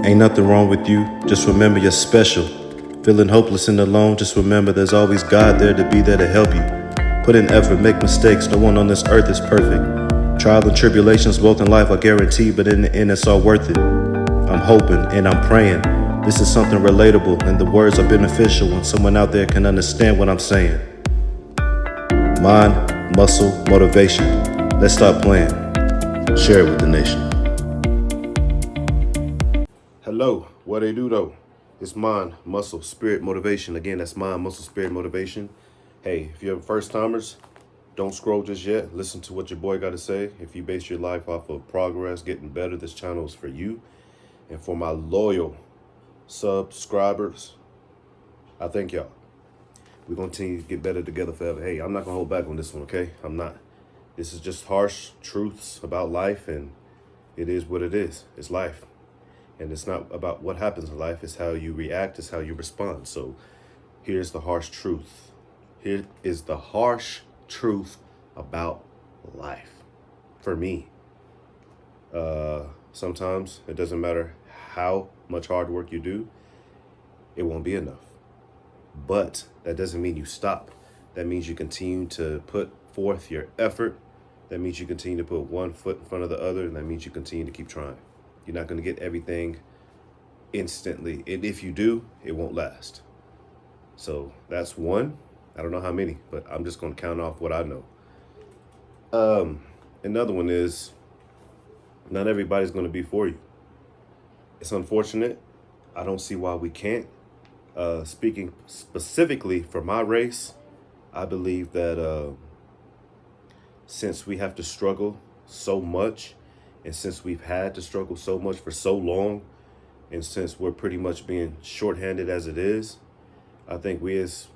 Ain't nothing wrong with you, just remember you're special. Feeling hopeless and alone, just remember there's always God there to be there to help you. Put in effort, make mistakes, no one on this earth is perfect. Trials and tribulations both in life are guaranteed, but in the end it's all worth it. I'm hoping and I'm praying. This is something relatable and the words are beneficial when someone out there can understand what I'm saying. Mind, muscle, motivation. Let's stop playing. Share it with the nation. Hello, what they do though? It's mind, muscle, spirit, motivation. Again, that's mind, muscle, spirit, motivation. Hey, if you're first timers, don't scroll just yet. Listen to what your boy got to say. If you base your life off of progress, getting better, this channel is for you. And for my loyal subscribers, I thank y'all. We're going to continue to get better together forever. Hey, I'm not going to hold back on this one, okay? I'm not. This is just harsh truths about life, and it is what it is. It's life. And it's not about what happens in life. It's how you react. It's how you respond. So here's the harsh truth. Here is the harsh truth about life. For me, sometimes it doesn't matter how much hard work you do, it won't be enough. But that doesn't mean you stop. That means you continue to put forth your effort. That means you continue to put one foot in front of the other. And that means you continue to keep trying. You're not going to get everything instantly. And if you do, it won't last. So that's one. I don't know how many, but I'm just going to count off what I know. Another one is not everybody's going to be for you. It's unfortunate. I don't see why we can't. Speaking specifically for my race, I believe that since we have to struggle so much, and since we've had to struggle so much for so long, and since we're pretty much being shorthanded as it is, I think we as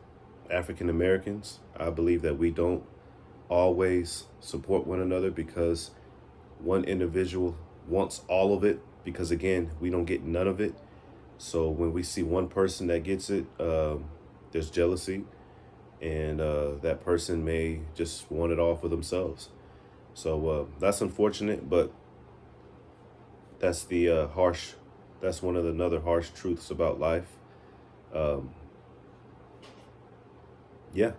African Americans, I believe that we don't always support one another because one individual wants all of it, because again, we don't get none of it. So when we see one person that gets it, there's jealousy, and that person may just want it all for themselves. So that's unfortunate, but that's the that's one of the another harsh truths about life. Yeah,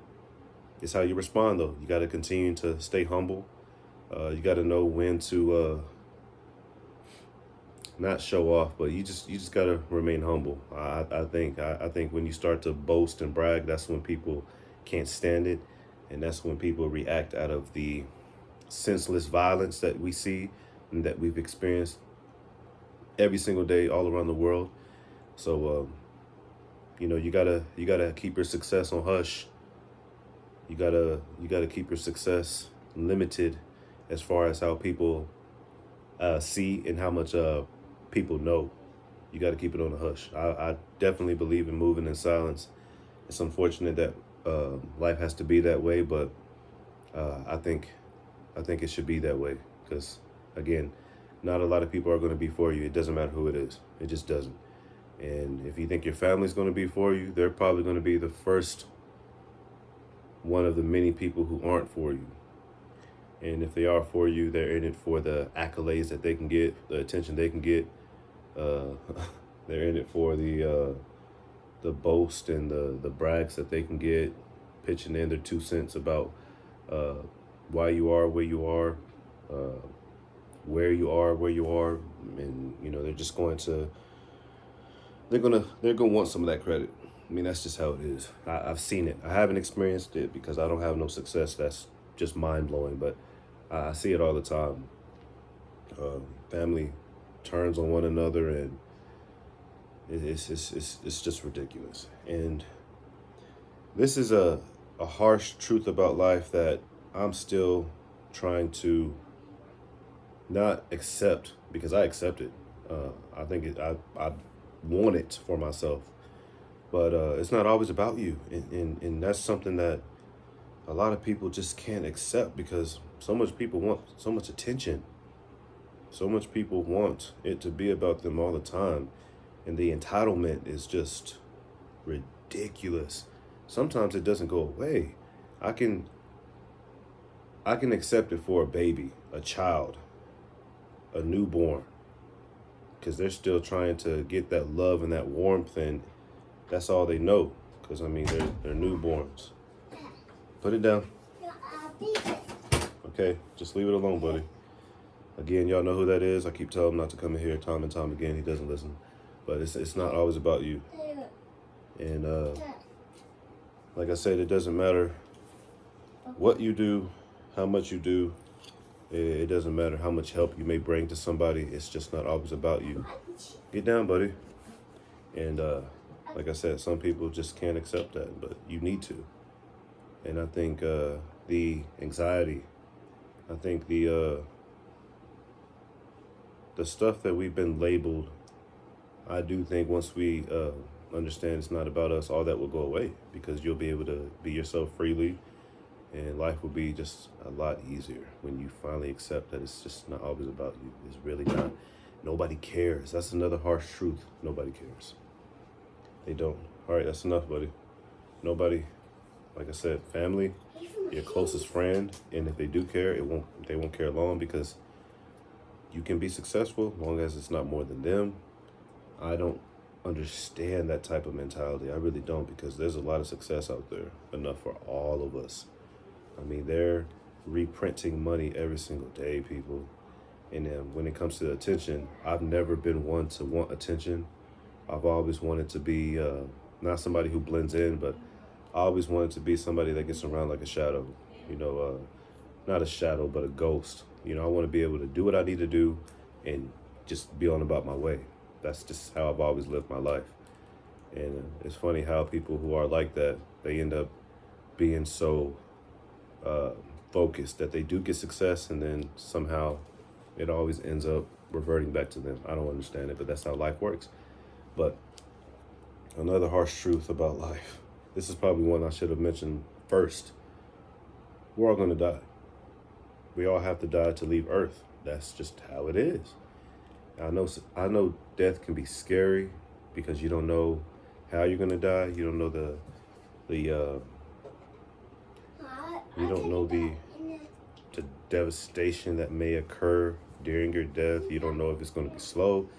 it's how you respond though. You got to continue to stay humble. You got to know when to not show off, but you just got to remain humble. I think when you start to boast and brag, that's when people can't stand it, and that's when people react out of the senseless violence that we see and that we've experienced every single day all around the world. So you gotta keep your success on hush. You gotta keep your success limited as far as how people see and how much people know. You got to keep it on the hush. I definitely believe in moving in silence. It's unfortunate that life has to be that way, but I think it should be that way because, again, not a lot of people are going to be for you. It doesn't matter who it is. It just doesn't. And if you think your family's going to be for you, they're probably going to be the first one of the many people who aren't for you. And if they are for you, they're in it for the accolades that they can get, the attention they can get. They're in it for the boast and the brags that they can get, pitching in their 2 cents about why you are where you are, where you are, and they're just they're gonna want some of that credit. I mean, that's just how it is. I've seen it. I haven't experienced it because I don't have no success. That's just mind blowing, but I see it all the time. Family turns on one another, and it's just ridiculous. And this is a harsh truth about life that I'm still trying to not accept, because I accept it. I think I want it for myself, but it's not always about you, and that's something that a lot of people just can't accept because so much people want so much attention. So much people want it to be about them all the time. And the entitlement is just ridiculous. Sometimes it doesn't go away. I can accept it for a baby, a child, a newborn. because they're still trying to get that love and that warmth, and that's all they know. Because I mean, they're newborns. Put it down. Okay, just leave it alone, buddy. Again, y'all know who that is. I keep telling him not to come in here time and time again. He doesn't listen. But it's not always about you. And like I said, it doesn't matter what you do, how much you do. It doesn't matter how much help you may bring to somebody. It's just not always about you. Get down, buddy. And like I said, some people just can't accept that, but you need to. And I think the anxiety, I think the stuff that we've been labeled, I do think once we understand it's not about us, all that will go away, because you'll be able to be yourself freely, and life will be just a lot easier when you finally accept that it's just not always about you. It's really not. Nobody cares. That's another harsh truth. Nobody cares. They don't. All right, that's enough, buddy. Nobody, like I said, family, your closest friend, and if they do care, they won't care long, because you can be successful as long as it's not more than them. I don't understand that type of mentality. I really don't, because there's a lot of success out there, enough for all of us. I mean, they're reprinting money every single day, people. And then when it comes to attention, I've never been one to want attention. I've always wanted to be not somebody who blends in, but I always wanted to be somebody that gets around like a shadow. Not a shadow, but a ghost. I want to be able to do what I need to do and just be on about my way. That's just how I've always lived my life. And it's funny how people who are like that, they end up being so focused that they do get success, and then somehow it always ends up reverting back to them. I don't understand it, but that's how life works. But another harsh truth about life, this is probably one I should have mentioned first. We're all going to die. We all have to die to leave Earth. That's just how it is. I know death can be scary, because you don't know how you're going to die. You don't know the devastation that may occur during your death. You don't know if it's going to be slow.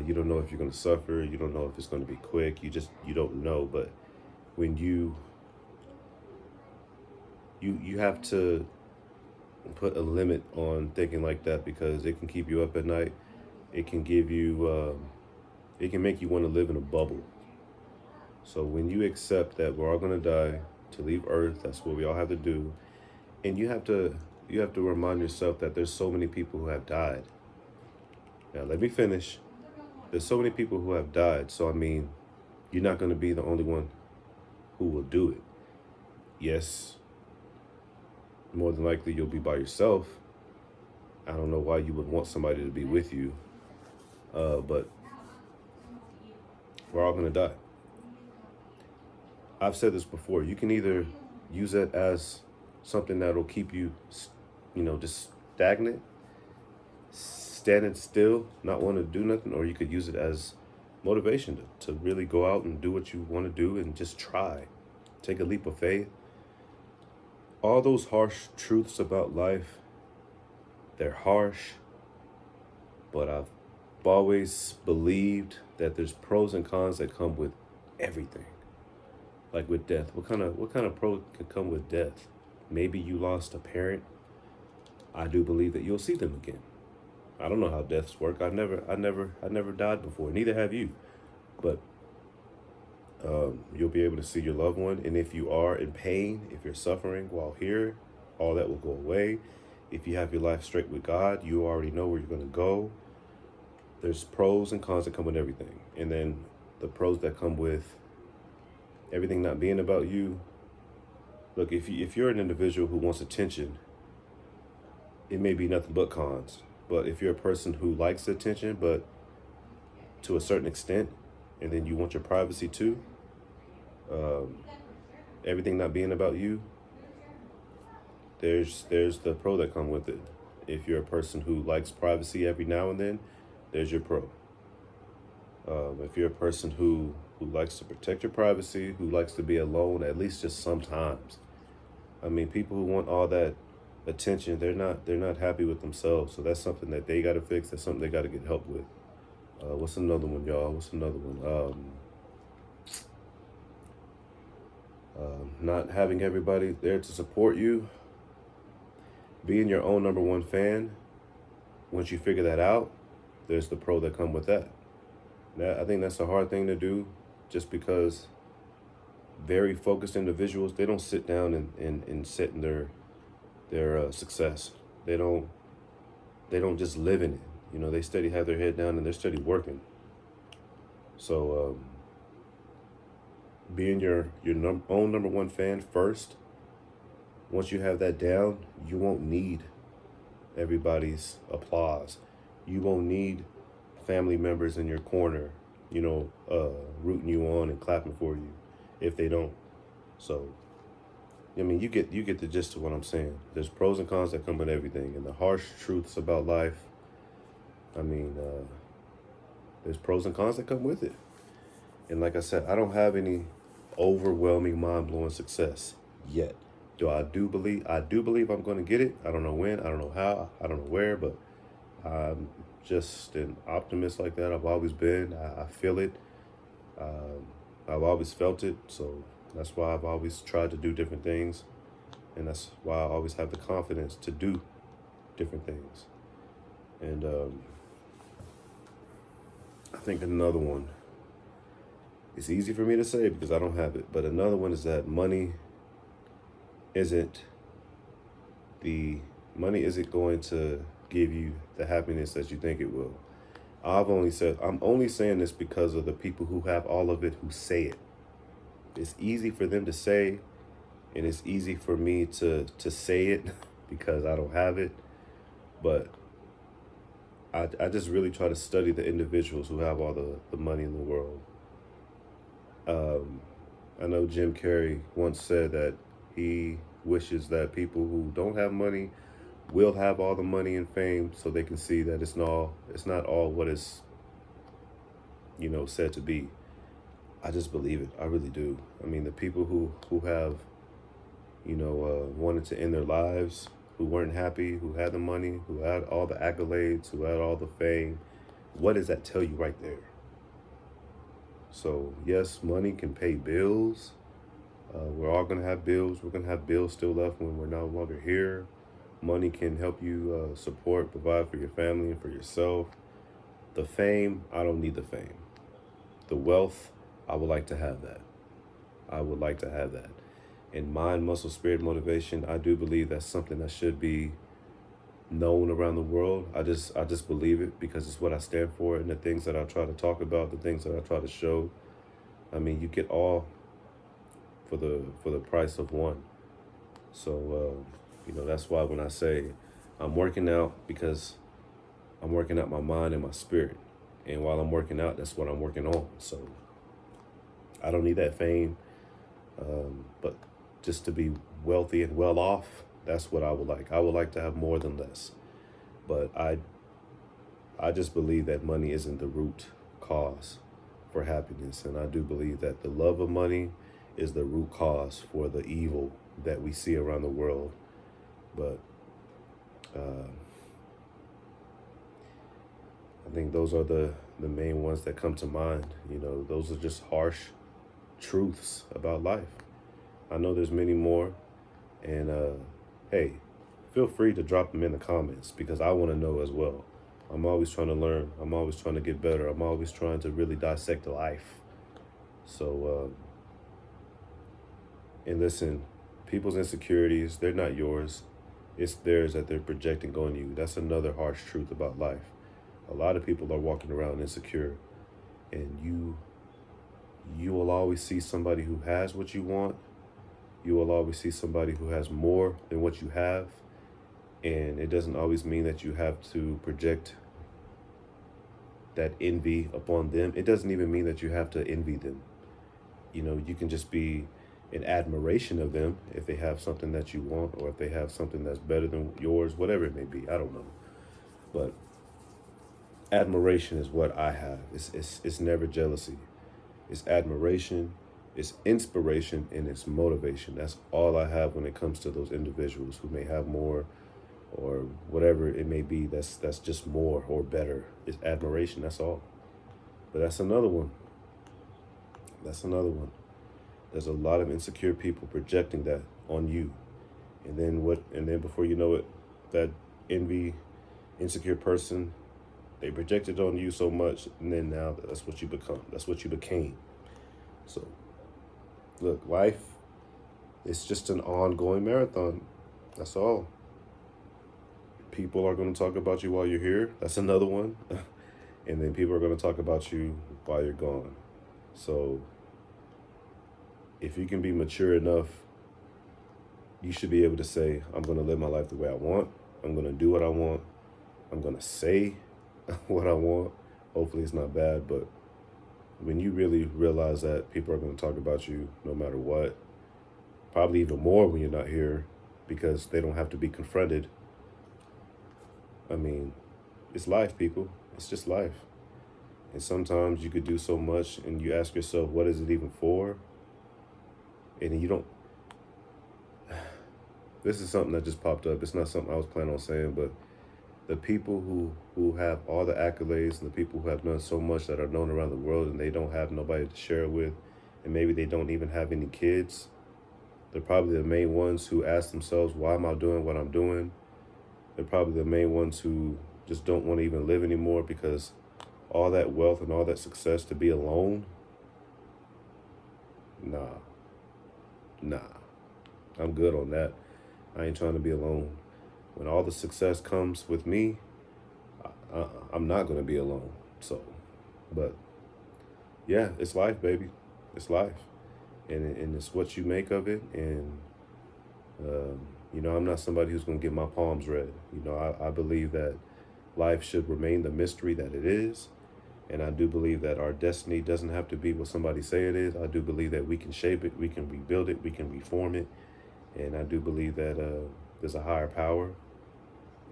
You don't know if you're going to suffer. You don't know if it's going to be quick. You don't know. But when you have to put a limit on thinking like that, because it can keep you up at night. It can give you, it can make you want to live in a bubble. So when you accept that we're all going to die to leave Earth, that's what we all have to do. And you have to remind yourself that there's so many people who have died. Now, let me finish. There's so many people who have died. So, I mean, you're not going to be the only one who will do it. Yes, more than likely you'll be by yourself. I don't know why you would want somebody to be with you. But we're all going to die. I've said this before. You can either use it as something that'll keep you, just stagnant, standing still, not want to do nothing, or you could use it as motivation to really go out and do what you want to do and just try. Take a leap of faith. All those harsh truths about life, they're harsh, but I've always believed that there's pros and cons that come with everything. Like with death, what kind of pro could come with death? Maybe you lost a parent. I do believe that you'll see them again. I don't know how deaths work. I never died before. Neither have you. But you'll be able to see your loved one. And if you are in pain, if you're suffering while here, all that will go away. If you have your life straight with God, you already know where you're going to go. There's pros and cons that come with everything. And then the pros that come with everything not being about you. Look, if you're an individual who wants attention, it may be nothing but cons. But if you're a person who likes attention, but to a certain extent, and then you want your privacy too, everything not being about you, there's the pro that come with it. If you're a person who likes privacy every now and then, there's your pro. If you're a person who likes to protect your privacy, who likes to be alone, at least just sometimes. I mean, people who want all that attention, they're not happy with themselves. So that's something that they got to fix. That's something they got to get help with. What's another one, y'all? What's another one? Not having everybody there to support you. Being your own number one fan. Once you figure that out, there's the pro that come with that. I think that's a hard thing to do, just because very focused individuals, they don't sit down and sit in their success. They don't just live in it. You know, they steady have their head down and they're steady working. So being your own number one fan first. Once you have that down, you won't need everybody's applause. You won't need family members in your corner, rooting you on and clapping for you if they don't. So, I mean, you get the gist of what I'm saying. There's pros and cons that come with everything, and the harsh truths about life. I mean, there's pros and cons that come with it. And like I said, I don't have any overwhelming, mind-blowing success yet. I do believe I'm going to get it. I don't know when, I don't know how, I don't know where, but I'm just an optimist like that. I've always been. I feel it. I've always felt it. So that's why I've always tried to do different things. And that's why I always have the confidence to do different things. And I think another one, it's easy for me to say because I don't have it, but another one is that money isn't going to give you the happiness that you think it will. I'm only saying this because of the people who have all of it, who say it. It's easy for them to say, and it's easy for me to say it because I don't have it. But I just really try to study the individuals who have all the money in the world. I know Jim Carrey once said that he wishes that people who don't have money will have all the money and fame, so they can see that it's not all what it's said to be. I just believe it. I really do. I mean, the people who have wanted to end their lives, who weren't happy, who had the money, who had all the accolades, who had all the fame, what does that tell you right there? So yes, money can pay bills. We're all going to have bills. We're going to have bills still left when we're no longer here. Money can help you support, provide for your family and for yourself. The fame, I don't need the fame. The wealth, I would like to have that. I would like to have that. And mind, muscle, spirit, motivation, I do believe that's something that should be known around the world. I just believe it because it's what I stand for, and the things that I try to talk about, the things that I try to show. I mean, you get all for the price of one. So that's why when I say I'm working out, because I'm working out my mind and my spirit, and while I'm working out, that's what I'm working on. So I don't need that fame, but just to be wealthy and well off, that's what I would like. I would like to have more than less, but I just believe that money isn't the root cause for happiness, and I do believe that the love of money is the root cause for the evil that we see around the world. But I think those are the main ones that come to mind. Those are just harsh truths about life. I know there's many more, and hey, feel free to drop them in the comments because I want to know as well. I'm always trying to learn. I'm always trying to get better. I'm always trying to really dissect life. So, and listen, people's insecurities, they're not yours. It's theirs that they're projecting on you. That's another harsh truth about life. A lot of people are walking around insecure, and you will always see somebody who has what you want. You will always see somebody who has more than what you have. And it doesn't always mean that you have to project that envy upon them. It doesn't even mean that you have to envy them. You can just be in admiration of them if they have something that you want, or if they have something that's better than yours, whatever it may be. I don't know. But admiration is what I have. It's never jealousy. It's admiration, it's inspiration, and it's motivation. That's all I have when it comes to those individuals who may have more, or whatever it may be. That's just more or better. It's admiration. That's all. But that's another one. That's another one. There's a lot of insecure people projecting that on you. And then what? And then before you know it, that envy, insecure person, they projected on you so much, and then now that's what you become. That's what you became. So, look, life is just an ongoing marathon. That's all. People are going to talk about you while you're here. That's another one. And then people are going to talk about you while you're gone. So, if you can be mature enough, you should be able to say, I'm going to live my life the way I want. I'm going to do what I want. I'm going to say what I want. Hopefully it's not bad, but when you really realize that people are going to talk about you no matter what, probably even more when you're not here because they don't have to be confronted. I mean, it's life, people. It's just life. And sometimes you could do so much and you ask yourself, what is it even for? And you don't. This is something that just popped up. It's not something I was planning on saying, but the people who have all the accolades and the people who have done so much that are known around the world and they don't have nobody to share it with, and maybe they don't even have any kids, they're probably the main ones who ask themselves, why am I doing what I'm doing? They're probably the main ones who just don't want to even live anymore because all that wealth and all that success to be alone, nah, I'm good on that. I ain't trying to be alone. When all the success comes with me, I'm not going to be alone. So, but yeah, it's life, baby. It's life. And it's what you make of it. And, I'm not somebody who's going to get my palms read. I believe that life should remain the mystery that it is. And I do believe that our destiny doesn't have to be what somebody say it is. I do believe that we can shape it, we can rebuild it, we can reform it. And I do believe that there's a higher power.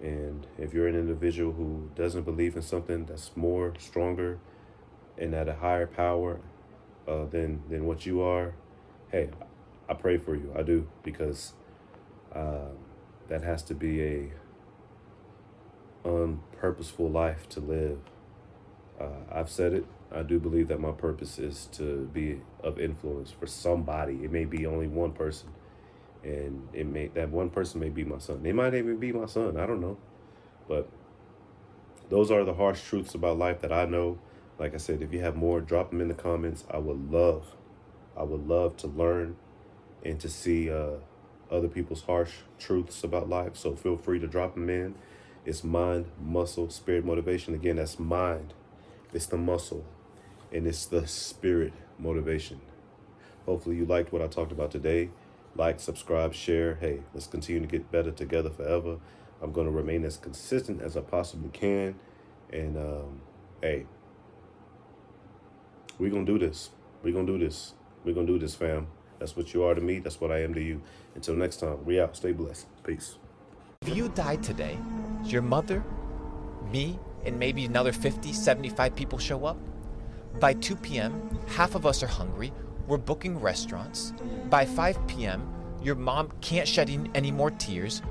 And if you're an individual who doesn't believe in something that's more stronger and at a higher power than what you are, hey, I pray for you. I do, because that has to be a unpurposeful life to live. I've said it. I do believe that my purpose is to be of influence for somebody. It may be only one person. And that one person may be my son. They might even be my son. I don't know. But those are the harsh truths about life that I know. Like I said, if you have more, drop them in the comments. I would love to learn and to see other people's harsh truths about life. So feel free to drop them in. It's mind, muscle, spirit, motivation. Again, that's mind. It's the muscle. And it's the spirit motivation. Hopefully you liked what I talked about today. Like, subscribe, share. Hey, let's continue to get better together forever. I'm going to remain as consistent as I possibly can. And, hey, we're going to do this. We're going to do this. We're going to do this, fam. That's what you are to me. That's what I am to you. Until next time, we out. Stay blessed. Peace. If you died today, your mother, me, and maybe another 50, 75 people show up. By 2 p.m., half of us are hungry. We're booking restaurants. By 5 p.m., your mom can't shed any more tears.